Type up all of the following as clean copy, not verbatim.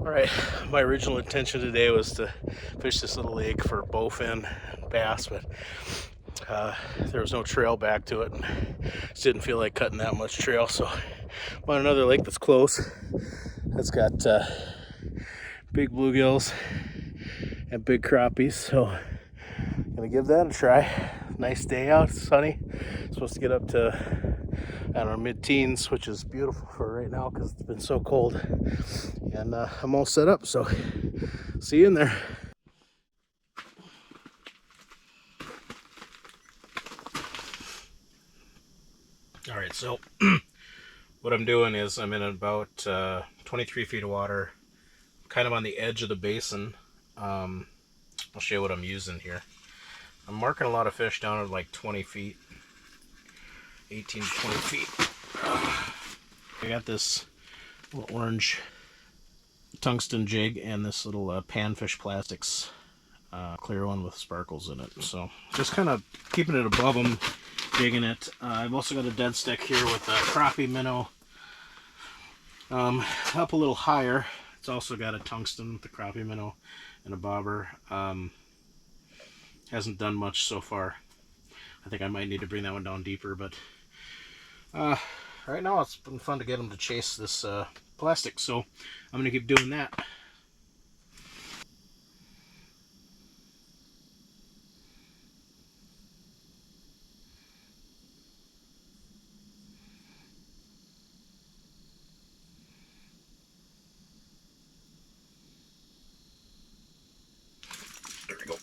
Alright, my original intention today was to fish this little lake for bowfin bass, but there was no trail back to it, and just didn't feel like cutting that much trail, so I'm on another lake that's close. That's got big bluegills and big crappies, so I'm gonna give that a try. Nice day out, sunny. Supposed to get up to, I don't know, mid-teens, which is beautiful for right now because it's been so cold. And I'm all set up, so see you in there. All right, so what I'm doing is I'm in about 23 feet of water, kind of on the edge of the basin. I'll show you what I'm using here. I'm marking a lot of fish down at like 20 feet, 18 to 20 feet. I got this little orange tungsten jig and this little panfish plastics clear one with sparkles in it. So just kind of keeping it above them, jigging it. I've also got a dead stick here with a crappie minnow up a little higher. It's also got a tungsten with the crappie minnow and a bobber. Hasn't done much so far. I think I might need to bring that one down deeper, but right now it's been fun to get them to chase this plastic, so I'm gonna keep doing that. There we go.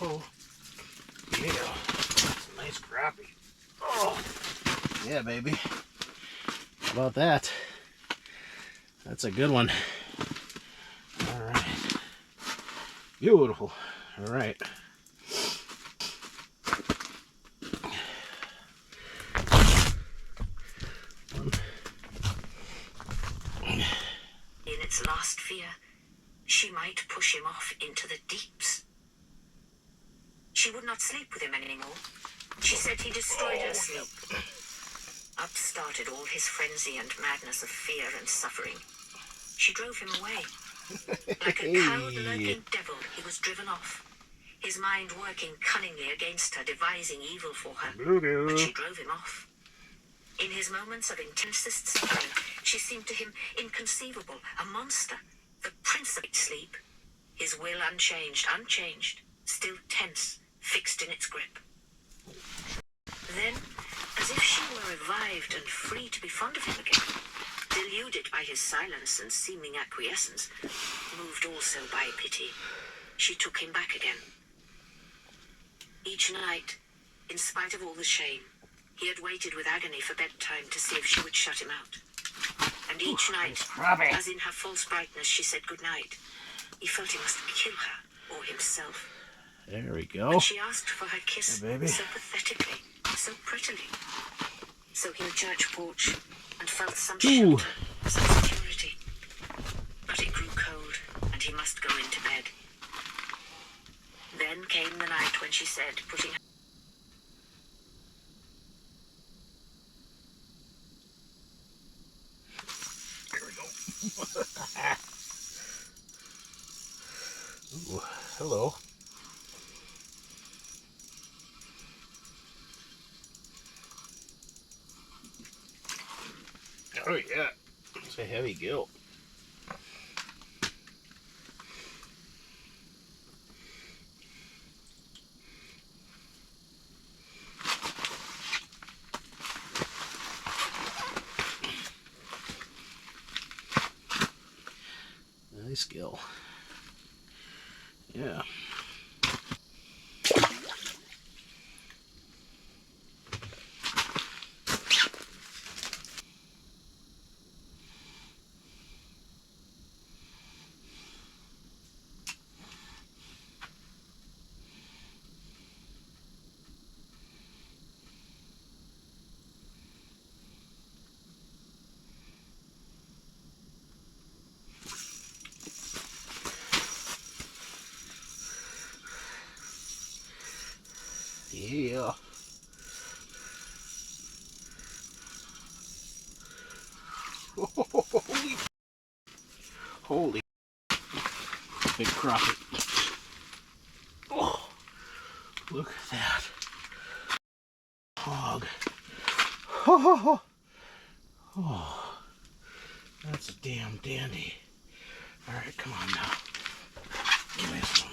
Oh, yeah, that's a nice crappie. Oh, yeah, baby. How about that? That's a good one. All right. Beautiful. All right. In its last fear, she might push him off into the deeps. She would not sleep with him anymore. She said he destroyed her sleep. Up started all his frenzy and madness of fear and suffering. She drove him away. Like a cowed, lurking devil, he was driven off. His mind working cunningly against her, devising evil for her. But she drove him off. In his moments of intensest suffering, she seemed to him inconceivable, a monster, the prince of sleep. His will unchanged, still tense, fixed in its grip. Then, as if she were revived and free to be fond of him again, deluded by his silence and seeming acquiescence, moved also by pity, she took him back again. Each night, in spite of all the shame, he had waited with agony for bedtime to see if she would shut him out. And each night, as in her false brightness she said goodnight, he felt he must kill her or himself. There we go. And she asked for her kiss, hey, baby. So pathetically, so prettily. So he the church porch and felt some shelter, some security. But it grew cold, and he must go into bed. Then came the night when she said, putting her... Here we go. Ooh, hello. Oh yeah, it's a heavy gill. Nice gill. Yeah. Yeah. Holy, holy big crappie. Oh, look at that hog. Oh, oh, that's a damn dandy. All right, come on now. Give me some.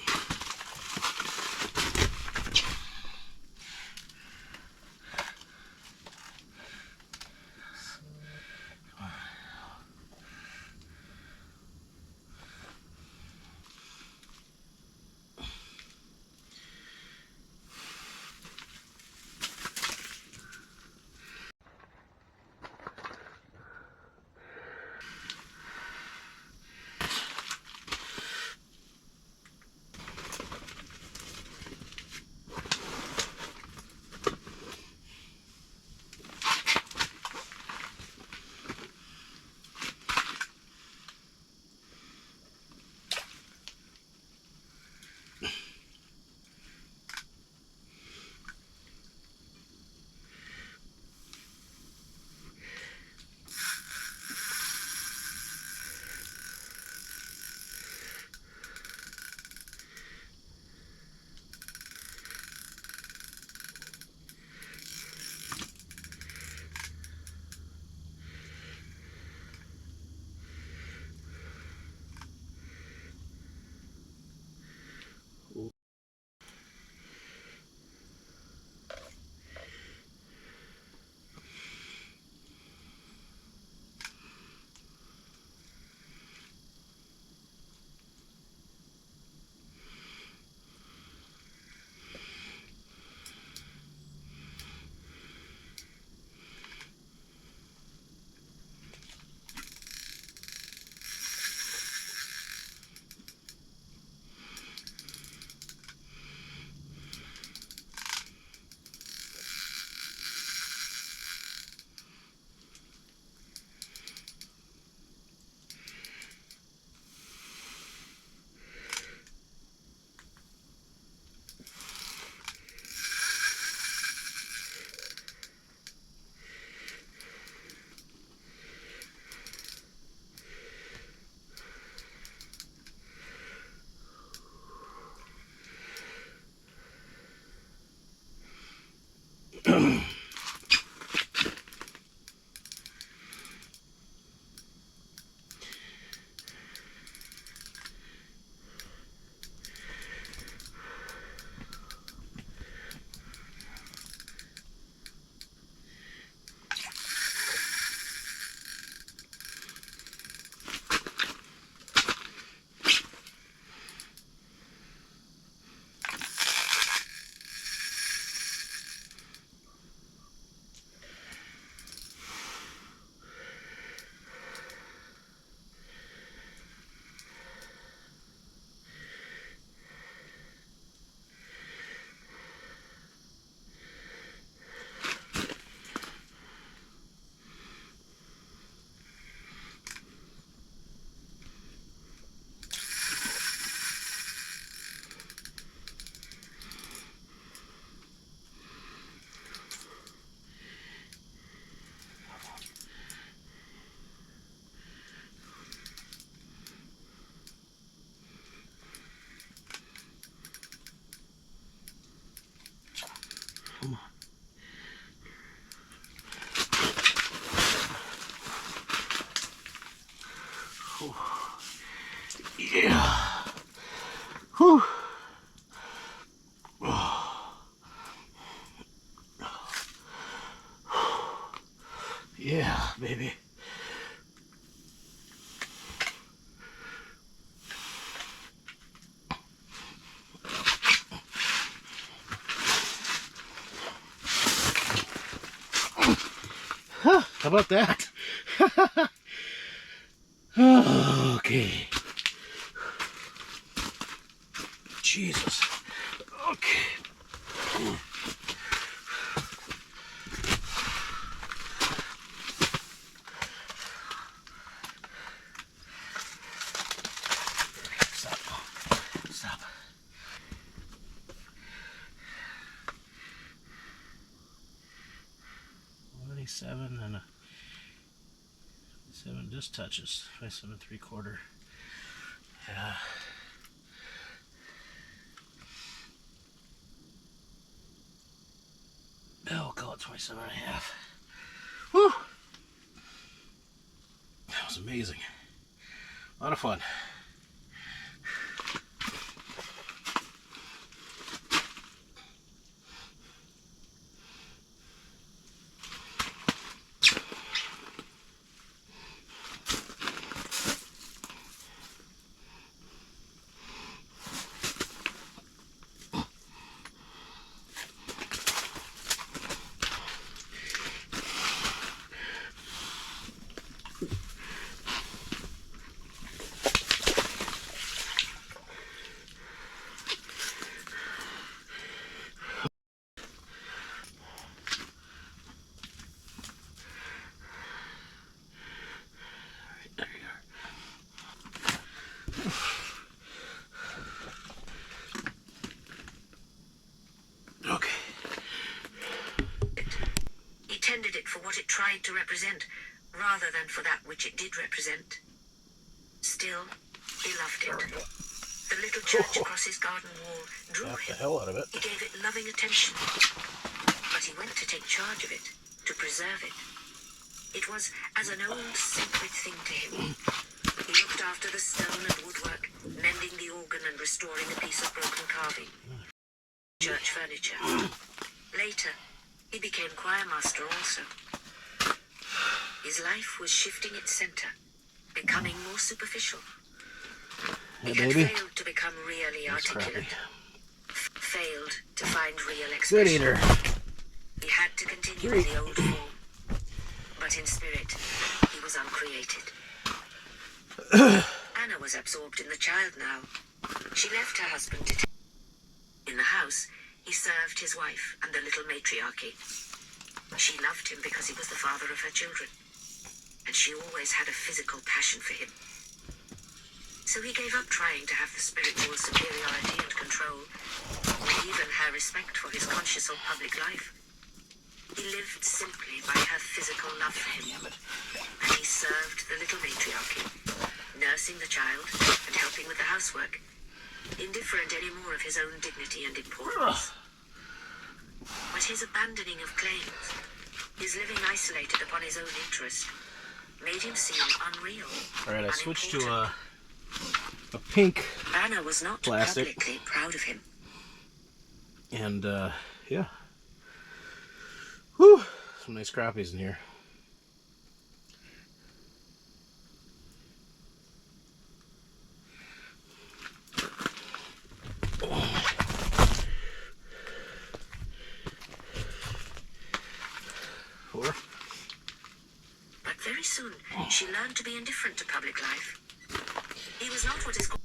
Yeah. Whew. Yeah, baby. Huh, how about that? Okay. Jesus. Okay. Stop. Stop. 27 and a 7 just touches. 27 3/4. Yeah. I'll call it 27 and a half. Whew! That was amazing. A lot of fun. There you are. Okay. He tended it for what it tried to represent, rather than for that which it did represent. Still, he loved it. The little church across his garden wall drew Tap the him. hell out of it. He gave it loving attention. But he went to take charge of it, to preserve it. It was as an old sacred thing to him. He looked after the stone and woodwork, mending the organ and restoring a piece of broken carving. Church furniture. Later, he became choir master also. His life was shifting its center, becoming more superficial. Hey, He had baby. failed to become really That's articulate. crappy. Failed to find real Good expression. eater. He had to continue with the old form. But in spirit, he was uncreated. Anna was absorbed in the child now. She left her husband to in the house. He served his wife and the little matriarchy. She loved him because he was the father of her children, and she always had a physical passion for him. So he gave up trying to have the spiritual superiority and control, or even her respect for his conscious or public life. He lived simply by her physical love for him, and he served the little matriarchy, nursing the child and helping with the housework, indifferent any more of his own dignity and importance. But his abandoning of claims, his living isolated upon his own interest, made him seem unreal. Alright, I switched to unimportant. a pink, Anna was not plastic. publicly proud of him. and yeah. Whew! Some nice crappies in here. Four. But very soon, she learned to be indifferent to public life. He was not what is called,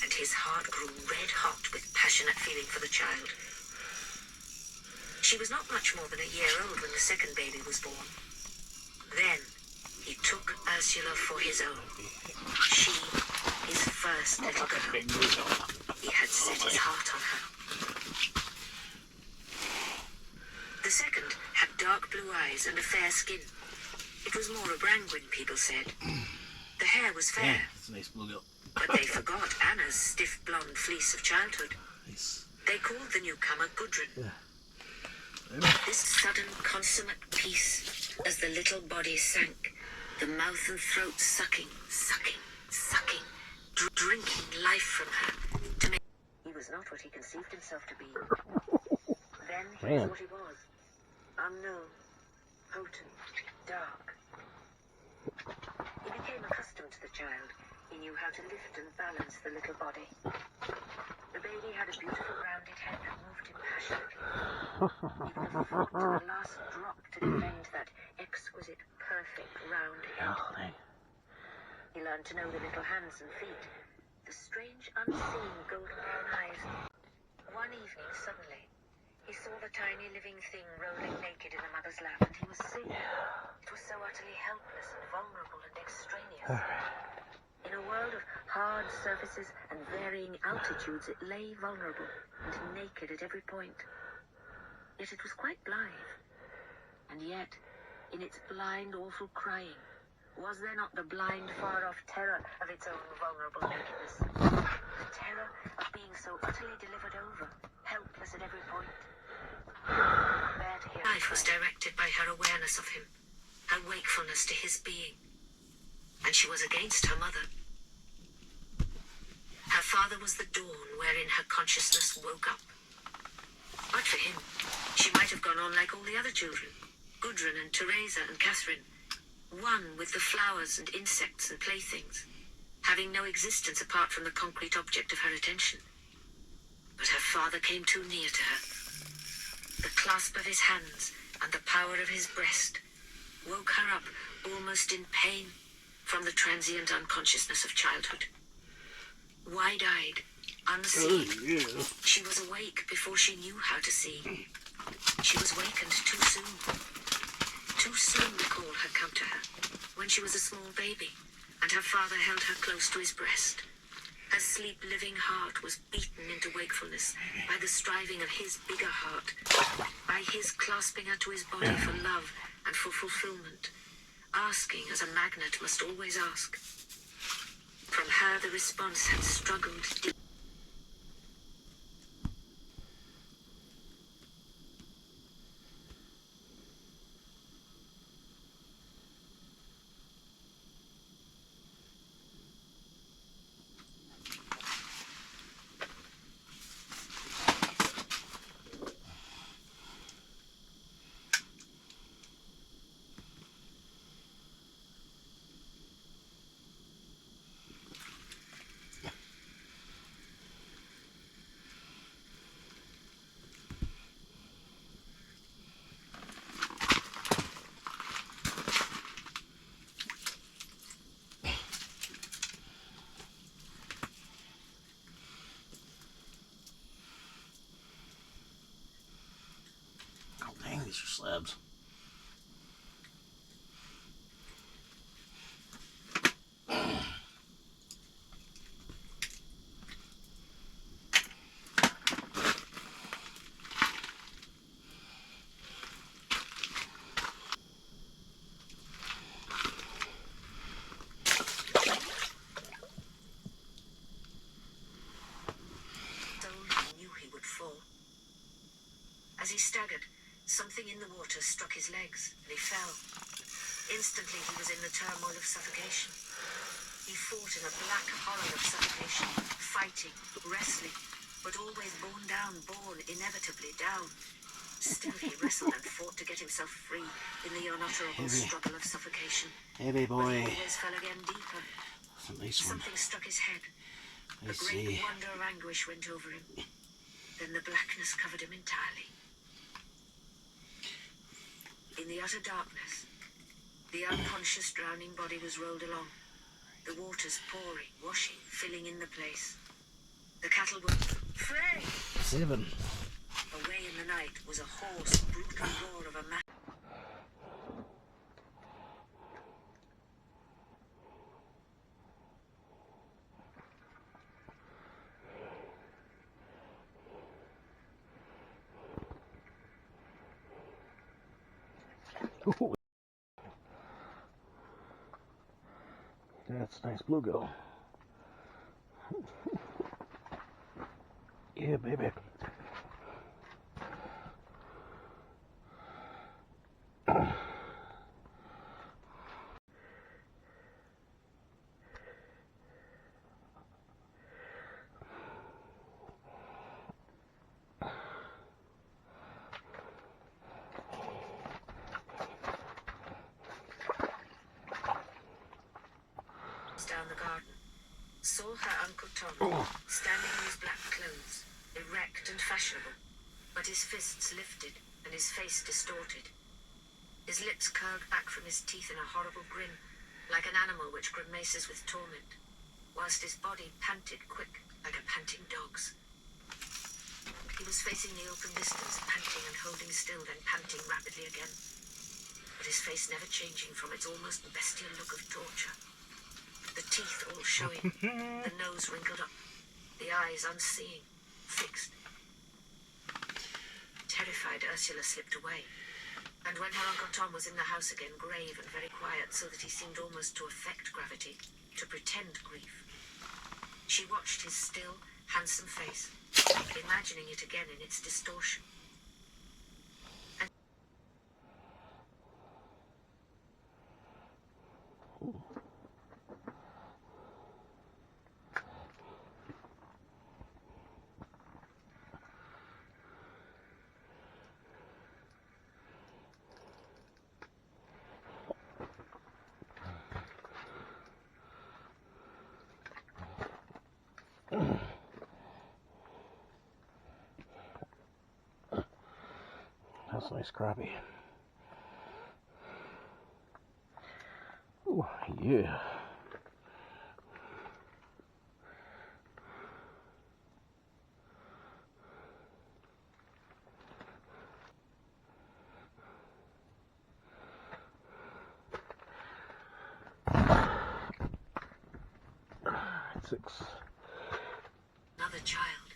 and his heart grew red hot with passionate feeling for the child. She was not much more than a year old when the second baby was born. Then, he took Ursula for his own. She, his first little girl. He had set his heart on her. The second had dark blue eyes and a fair skin. It was more a Brangwyn, people said. The hair was fair, Yeah, that's a nice bluegill. but they forgot Anna's stiff blonde fleece of childhood. Nice. They called the newcomer Gudrun. Yeah. This sudden consummate peace as the little body sank, the mouth and throat sucking, drinking life from her to make... He was not what he conceived himself to be. Then he was what he was. Unknown, potent, dark. He became accustomed to the child. He knew how to lift and balance the little body. The baby had a beautiful rounded head that moved him passionately. He would have fought to the last drop to defend that exquisite, perfect round head. He learned to know the little hands and feet, the strange, unseen golden brown eyes. One evening, suddenly, he saw the tiny living thing rolling naked in the mother's lap, and he was sick. It was so utterly helpless and vulnerable and extraneous. In a world of hard surfaces and varying altitudes, it lay vulnerable and naked at every point. Yet it was quite blithe. And yet, in its blind, awful crying? Was there not the blind, far-off terror of its own vulnerable nakedness? The terror of being so utterly delivered over, helpless at every point. Life was directed by her awareness of him, her wakefulness to his being, and she was against her mother. Her father was the dawn wherein her consciousness woke up. But for him, she might have gone on like all the other children, Gudrun and Teresa and Catherine, one with the flowers and insects and playthings, having no existence apart from the concrete object of her attention. But her father came too near to her. The clasp of his hands and the power of his breast woke her up, almost in pain, from the transient unconsciousness of childhood. Wide-eyed, unseen, she was awake before she knew how to see. She was wakened too soon. Too soon the call had come to her, when she was a small baby, and her father held her close to his breast. Her sleep-living heart was beaten into wakefulness by the striving of his bigger heart, by his clasping her to his body for love and for fulfillment, asking as a magnet must always ask. From her the response had struggled deep. Dang, these are slabs. As he staggered, something in the water struck his legs, and he fell. Instantly he was in the turmoil of suffocation. He fought in a black horror of suffocation, fighting, wrestling, but always borne inevitably down. Still he wrestled and fought to get himself free in the unutterable struggle of suffocation. Heavy boy. But he always fell again deeper. That's a nice one. Something struck his head. I A great wonder of anguish went over him. Then the blackness covered him entirely. In the utter darkness, the unconscious drowning body was rolled along, the waters pouring, washing, filling in the place. The cattle were Frey! 7. Away in the night was a hoarse, brutal roar of a man. Ooh. That's a nice bluegill. Yeah, baby. Down the garden, saw her Uncle Tom standing in his black clothes, erect and fashionable, but his fists lifted and his face distorted. His lips curled back from his teeth in a horrible grin, like an animal which grimaces with torment, whilst his body panted quick, like a panting dog's. He was facing the open distance, panting and holding still, then panting rapidly again, but his face never changing from its almost bestial look of torture. The teeth all showing, the nose wrinkled up, the eyes unseeing, fixed. Terrified, Ursula slipped away, And when her Uncle Tom was in the house again, grave and very quiet, so that he seemed almost to affect gravity, to pretend grief, she watched his still, handsome face, imagining it again in its distortion. That's a nice crappie. Oh, yeah. Six. Another child.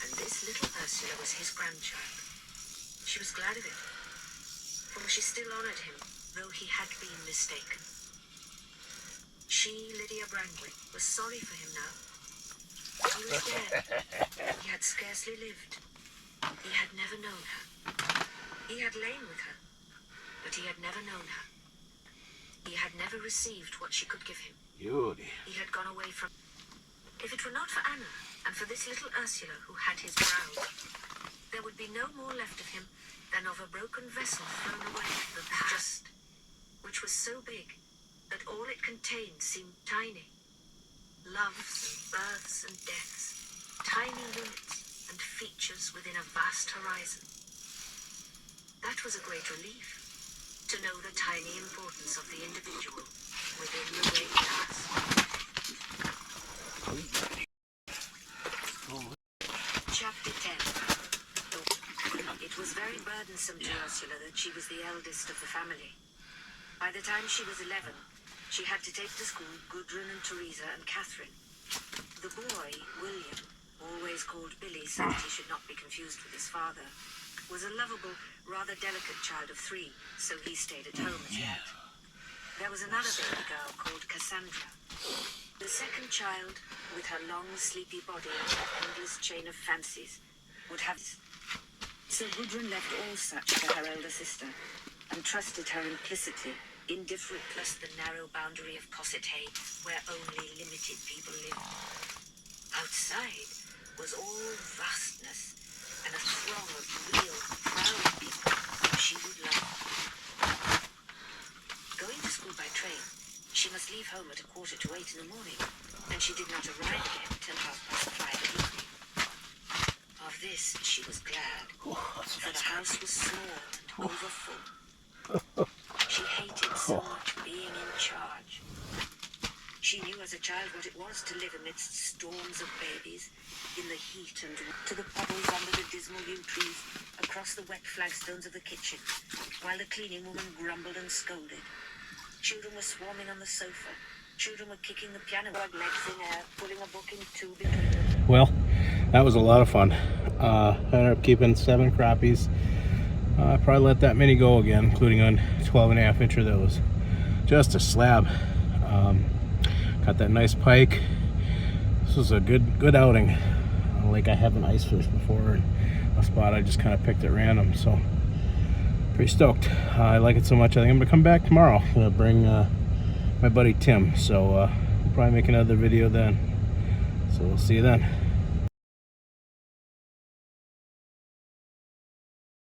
And this little Ursula was his grandchild. She was glad of it, for she still honored him, though he had been mistaken. She, Lydia Brangwyn, was sorry for him now. He was dead. He had scarcely lived. He had never known her. He had lain with her, but he had never known her. He had never received what she could give him. Beauty. He had gone away from... If it were not for Anna, and for this little Ursula who had his brow, there would be no more left of him than of a broken vessel thrown away into the past, which was so big that all it contained seemed tiny. Loves and births and deaths, tiny units and features within a vast horizon. That was a great relief, to know the tiny importance of the individual within the great task. Chapter 10. It was very burdensome to Ursula that she was the eldest of the family. By the time she was 11, she had to take to school Gudrun and Teresa and Catherine. The boy, William, always called Billy so that he should not be confused with his father, was a lovable, rather delicate child of 3, so he stayed at home as yet. There was another baby girl called Cassandra. The second child, with her long, sleepy body and her endless chain of fancies, would have... So Gudrun left all such to her elder sister, and trusted her implicitly, indifferent plus the narrow boundary of Posset Hay, where only limited people lived. Outside was all vastness, and a throng of real, proud people whom she would love. Going to school by train, she must leave home at 7:45 in the morning, and she did not arrive again till 5:30 at evening. Of this she was glad, for the house was small and overfull. She hated so much being in charge. She knew as a child what it was to live amidst storms of babies, in the heat and to the puddles under the dismal yew trees, across the wet flagstones of the kitchen, while the cleaning woman grumbled and scolded. Children were swarming on the sofa. Children were kicking the piano, legs in air, pulling a book in two between them. Well, that was a lot of fun. I ended up keeping 7 crappies. I probably let that many go again, including on 12.5 incher that was just a slab. Got that nice pike. This was a good outing. Like I haven't ice fished before in a spot I just kind of picked at random, so pretty stoked. I like it so much I think I'm gonna come back tomorrow. I'm gonna bring my buddy Tim, so we'll probably make another video then. So we'll see you then.